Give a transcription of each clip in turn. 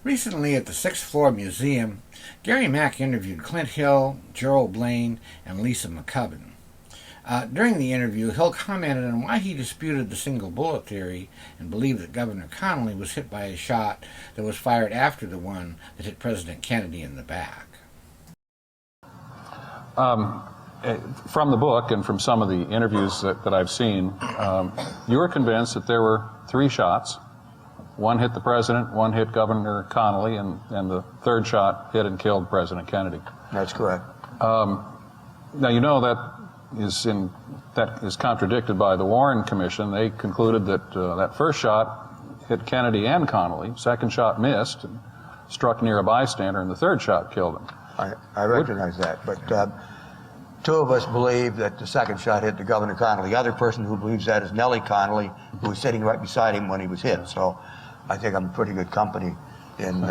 Recently at the Sixth Floor Museum, Gary Mack interviewed Clint Hill, Gerald Blaine, and Lisa McCubbin. During the interview, Hill commented on why he disputed the single bullet theory and believed that Governor Connally was hit by a shot that was fired after the one that hit President Kennedy in the back. From the book and from some of the interviews that I've seen, you were convinced that there were 3 shots. One hit the president, one hit Governor Connally, and the third shot hit and killed President Kennedy. That's correct. Now, you know that is contradicted by the Warren Commission. They concluded that that first shot hit Kennedy and Connally, second shot missed, and struck near a bystander, and the third shot killed him. I recognize that, but 2 of us believe that the second shot hit the Governor Connally. The other person who believes that is Nellie Connally, who was sitting right beside him when he was hit. So I think I'm pretty good company in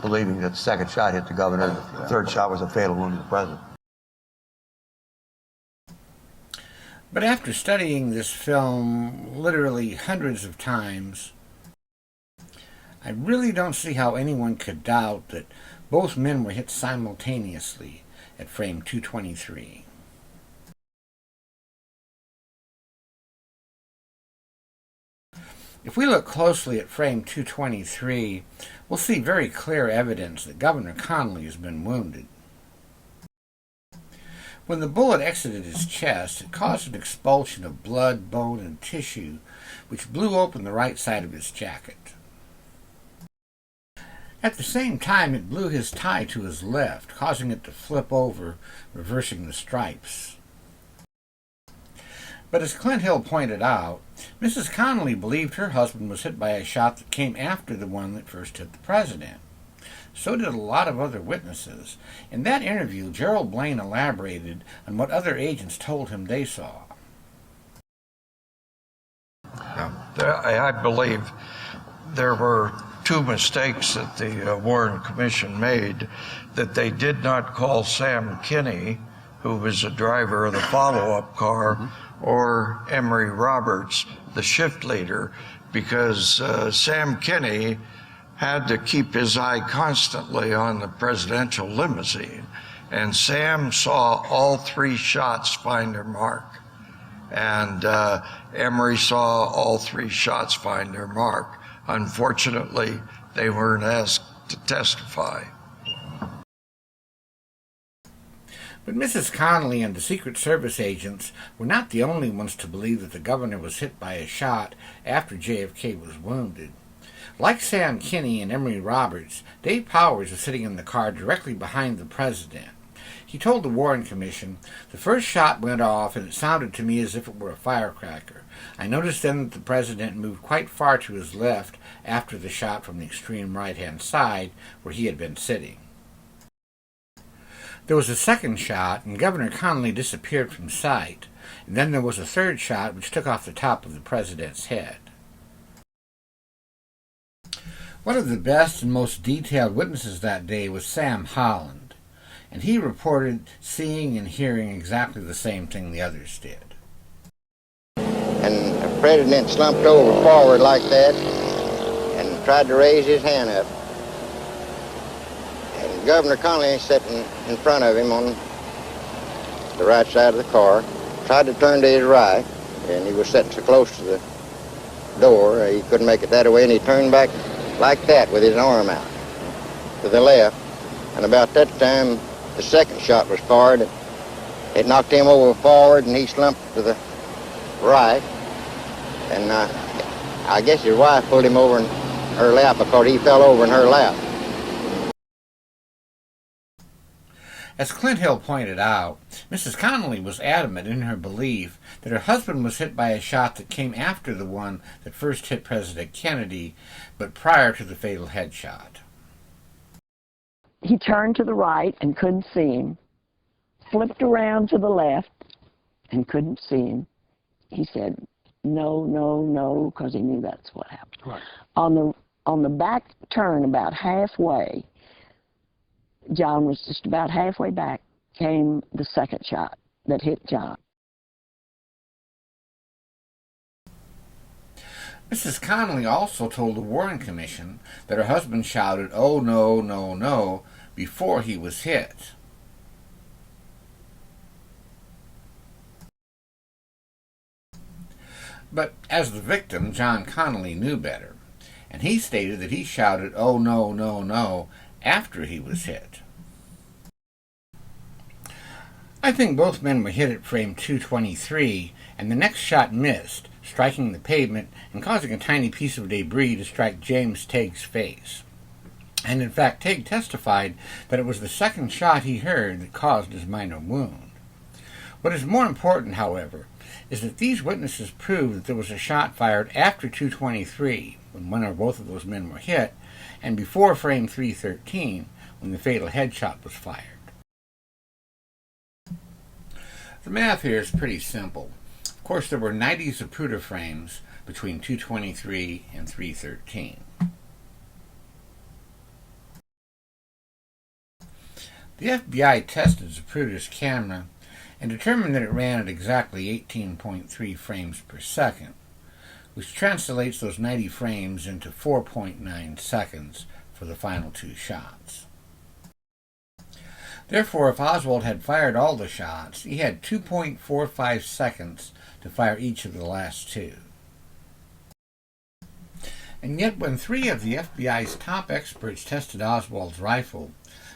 believing that the second shot hit the governor, and the third shot was a fatal wound to the president. But after studying this film literally hundreds of times, I really don't see how anyone could doubt that both men were hit simultaneously at frame 223. If we look closely at frame 223, we'll see very clear evidence that Governor Connally has been wounded. When the bullet exited his chest, it caused an expulsion of blood, bone, and tissue, which blew open the right side of his jacket. At the same time, it blew his tie to his left, causing it to flip over, reversing the stripes. But as Clint Hill pointed out, Mrs. Connally believed her husband was hit by a shot that came after the one that first hit the president. So did a lot of other witnesses. In that interview, Gerald Blaine elaborated on what other agents told him they saw. I believe there were 2 mistakes that the Warren Commission made, that they did not call Sam Kinney, who was the driver of the follow-up car, or Emory Roberts, the shift leader, because Sam Kinney had to keep his eye constantly on the presidential limousine. And Sam saw all 3 shots find their mark. And Emory saw all 3 shots find their mark. Unfortunately, they weren't asked to testify. But Mrs. Connally and the Secret Service agents were not the only ones to believe that the governor was hit by a shot after JFK was wounded. Like Sam Kinney and Emory Roberts, Dave Powers was sitting in the car directly behind the president. He told the Warren Commission, "The first shot went off and it sounded to me as if it were a firecracker. I noticed then that the president moved quite far to his left after the shot from the extreme right-hand side where he had been sitting." There was a second shot, and Governor Connally disappeared from sight, and then there was a third shot which took off the top of the president's head. One of the best and most detailed witnesses that day was Sam Holland, and he reported seeing and hearing exactly the same thing the others did. And the president slumped over forward like that and tried to raise his hand up. And Governor Connally sitting in front of him on the right side of the car, tried to turn to his right, and he was sitting so close to the door he couldn't make it that way, and he turned back like that with his arm out to the left. And about that time the second shot was fired. It knocked him over forward and he slumped to the right, and I guess his wife pulled him over in her lap because he fell over in her lap. As Clint Hill pointed out, Mrs. Connally was adamant in her belief that her husband was hit by a shot that came after the one that first hit President Kennedy, but prior to the fatal headshot. He turned to the right and couldn't see him, flipped around to the left and couldn't see him. He said, "No, no, no," because he knew that's what happened. Right. On the back turn, about halfway, John was just about halfway back, came the second shot that hit John. Mrs. Connolly also told the Warren Commission that her husband shouted, "Oh, no, no, no," before he was hit. But as the victim, John Connolly knew better, and he stated that he shouted, "Oh, no, no, no," after he was hit. I think both men were hit at frame 223, and the next shot missed, striking the pavement and causing a tiny piece of debris to strike James Teague's face. And in fact, Teague testified that it was the second shot he heard that caused his minor wound. What is more important, however, is that these witnesses proved that there was a shot fired after 223, when one or both of those men were hit, and before frame 313, when the fatal headshot was fired. The math here is pretty simple. Of course, there were 90 Zapruder frames between 223 and 313. The FBI tested Zapruder's camera and determined that it ran at exactly 18.3 frames per second, which translates those 90 frames into 4.9 seconds for the final two shots. Therefore, if Oswald had fired all the shots, he had 2.45 seconds to fire each of the last two. And yet, when three of the FBI's top experts tested Oswald's rifle,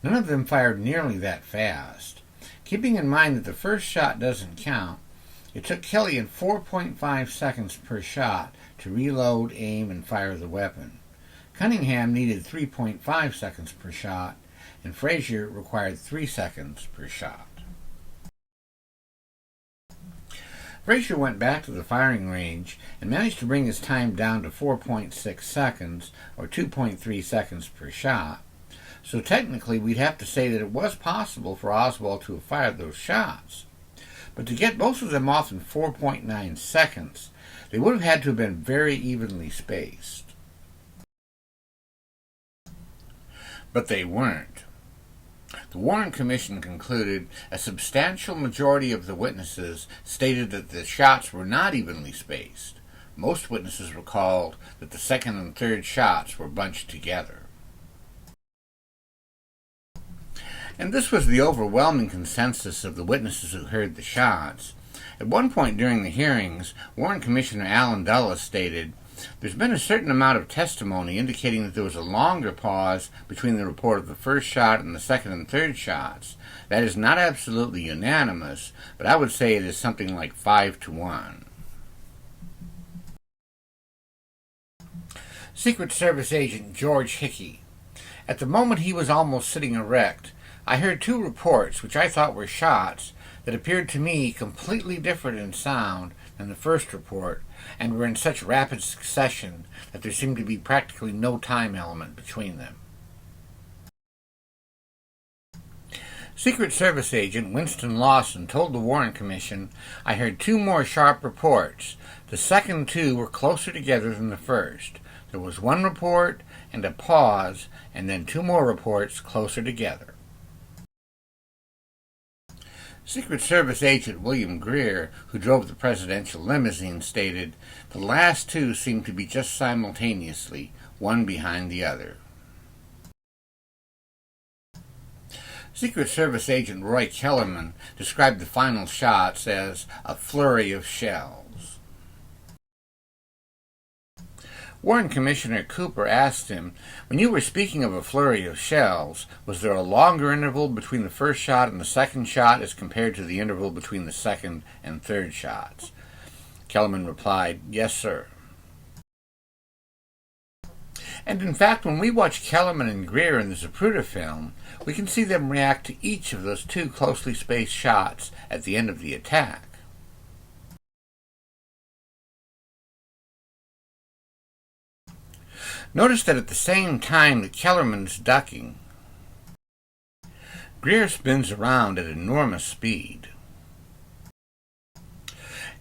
none of them fired nearly that fast. Keeping in mind that the first shot doesn't count, it took Killian 4.5 seconds per shot to reload, aim, and fire the weapon. Cunningham needed 3.5 seconds per shot, and Frazier required 3 seconds per shot. Frazier went back to the firing range and managed to bring his time down to 4.6 seconds, or 2.3 seconds per shot. So technically, we'd have to say that it was possible for Oswald to have fired those shots. But to get both of them off in 4.9 seconds, they would have had to have been very evenly spaced. But they weren't. The Warren Commission concluded a substantial majority of the witnesses stated that the shots were not evenly spaced. Most witnesses recalled that the second and third shots were bunched together. And this was the overwhelming consensus of the witnesses who heard the shots. At one point during the hearings, Warren Commissioner Alan Dulles stated, "There's been a certain amount of testimony indicating that there was a longer pause between the report of the first shot and the second and third shots. That is not absolutely unanimous, but I would say it is something like 5-1. Secret Service agent George Hickey. At the moment he was almost sitting erect, I heard two reports, which I thought were shots, that appeared to me completely different in sound than the first report, and were in such rapid succession that there seemed to be practically no time element between them." Secret Service agent Winston Lawson told the Warren Commission, "I heard two more sharp reports. The second two were closer together than the first. There was one report and a pause, and then two more reports closer together." Secret Service agent William Greer, who drove the presidential limousine, stated, "The last two seemed to be just simultaneously, one behind the other." Secret Service agent Roy Kellerman described the final shots as a flurry of shells. Warren Commissioner Cooper asked him, "When you were speaking of a flurry of shells, was there a longer interval between the first shot and the second shot as compared to the interval between the second and third shots?" Kellerman replied, "Yes, sir." And in fact, when we watch Kellerman and Greer in the Zapruder film, we can see them react to each of those two closely spaced shots at the end of the attack. Notice that at the same time that Kellerman's ducking, Greer spins around at enormous speed.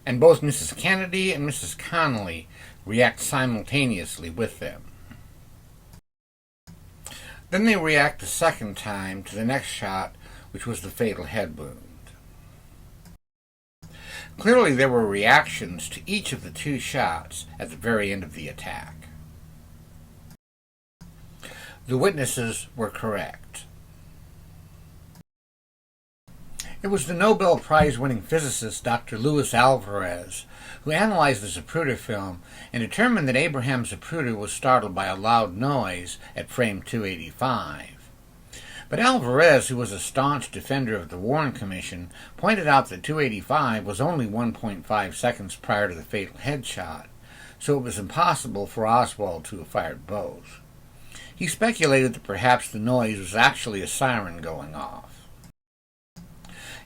And both Mrs. Kennedy and Mrs. Connolly react simultaneously with them. Then they react a second time to the next shot, which was the fatal head wound. Clearly there were reactions to each of the two shots at the very end of the attack. The witnesses were correct. It was the Nobel Prize-winning physicist Dr. Luis Alvarez who analyzed the Zapruder film and determined that Abraham Zapruder was startled by a loud noise at frame 285. But Alvarez, who was a staunch defender of the Warren Commission, pointed out that 285 was only 1.5 seconds prior to the fatal headshot, so it was impossible for Oswald to have fired both. He speculated that perhaps the noise was actually a siren going off.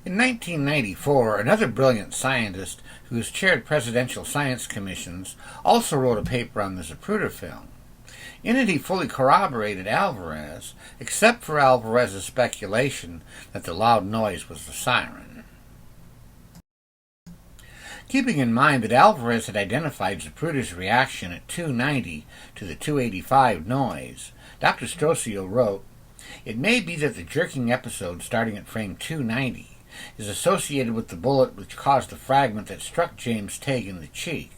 In 1994, another brilliant scientist who has chaired presidential science commissions also wrote a paper on the Zapruder film. In it, he fully corroborated Alvarez, except for Alvarez's speculation that the loud noise was the siren. Keeping in mind that Alvarez had identified Zapruder's reaction at 290 to the 285 noise, Dr. Strosio wrote, "It may be that the jerking episode starting at frame 290 is associated with the bullet which caused the fragment that struck James Tague in the cheek.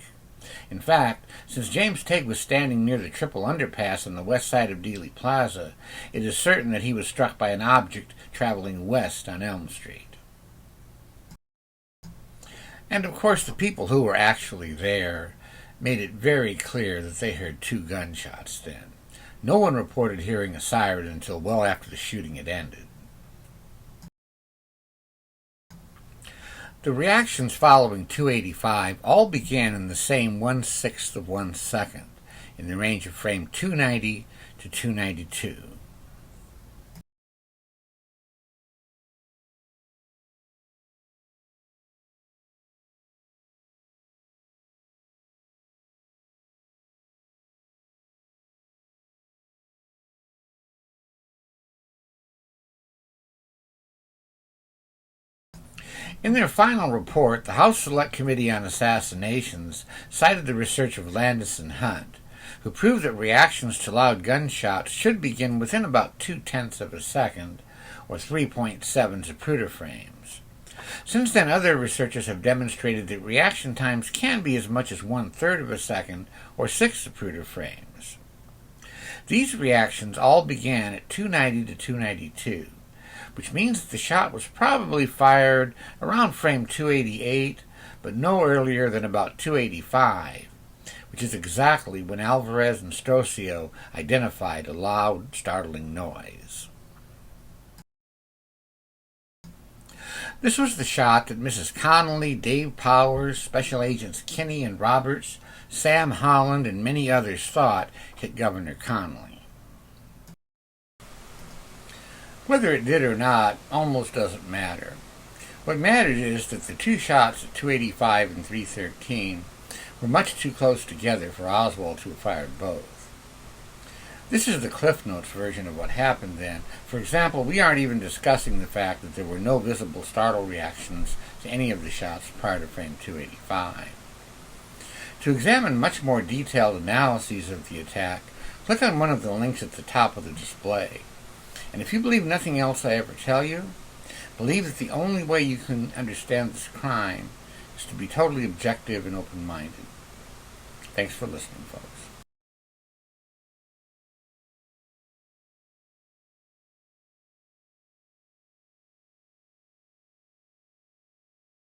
In fact, since James Tague was standing near the triple underpass on the west side of Dealey Plaza, it is certain that he was struck by an object traveling west on Elm Street." And of course the people who were actually there made it very clear that they heard two gunshots then. No one reported hearing a siren until well after the shooting had ended. The reactions following 285 all began in the same 1/6 of 1 second, in the range of frame 290 to 292. In their final report, the House Select Committee on Assassinations cited the research of Landis and Hunt, who proved that reactions to loud gunshots should begin within about 0.2 of a second, or 3.7 Zapruder frames. Since then, other researchers have demonstrated that reaction times can be as much as 1/3 of a second, or 6 Zapruder frames. These reactions all began at 290 to 292. Which means that the shot was probably fired around frame 288, but no earlier than about 285, which is exactly when Alvarez and Strosio identified a loud, startling noise. This was the shot that Mrs. Connolly, Dave Powers, Special Agents Kinney and Roberts, Sam Holland, and many others thought hit Governor Connolly. Whether it did or not almost doesn't matter. What matters is that the two shots at 285 and 313 were much too close together for Oswald to have fired both. This is the Cliff Notes version of what happened then. For example, we aren't even discussing the fact that there were no visible startle reactions to any of the shots prior to frame 285. To examine much more detailed analyses of the attack, click on one of the links at the top of the display. And if you believe nothing else I ever tell you, believe that the only way you can understand this crime is to be totally objective and open-minded. Thanks for listening, folks.